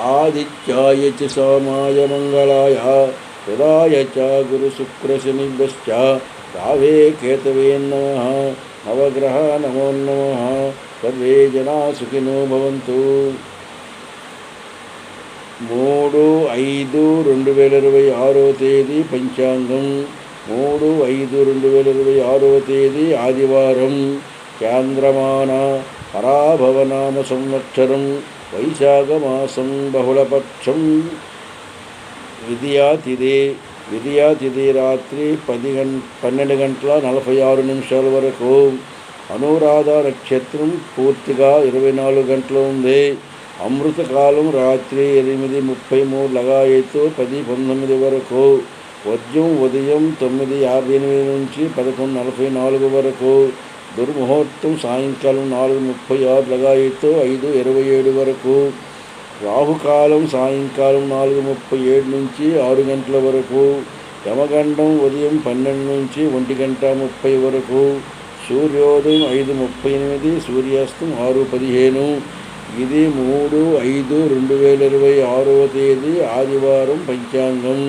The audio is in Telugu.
ఆదిత్యాయ చ సోమాయ మంగళాయ బుధాయ చ గురుశుక్రశనిభ్యశ్చ రాహవే కేతవే నమః. నవగ్రహ నమో నమః. సర్వే జనా సుఖినో భవంతు. 3/5/2026 తేదీ పంచాంగం. 3/5/2026 తేదీ ఆదివారం. చాంద్రమాన పరాభవనామ సంవత్సరం. వైశాఖమాసం బహుళపక్షం. విదియా తిథి రాత్రి 12:46 వరకు. అనురాధ నక్షత్రం పూర్తిగా 24 గంటలు ఉంది. అమృతకాలం రాత్రి 8:33 లగాయతు 10:19 వరకు. వర్జ్యం ఉదయం 9:58 నుంచి 11:44 వరకు. దుర్ముహూర్తం సాయంకాలం 4:36 లగాయతు 5:27 వరకు. రాహుకాలం సాయంకాలం 4:37 నుంచి 6 గంటల వరకు. యమగండం ఉదయం 12 నుంచి 1:30 వరకు. సూర్యోదయం 5:38, సూర్యాస్తం 6:15. ఇది 3/5/2026 తేదీ ఆదివారం పంచాంగం.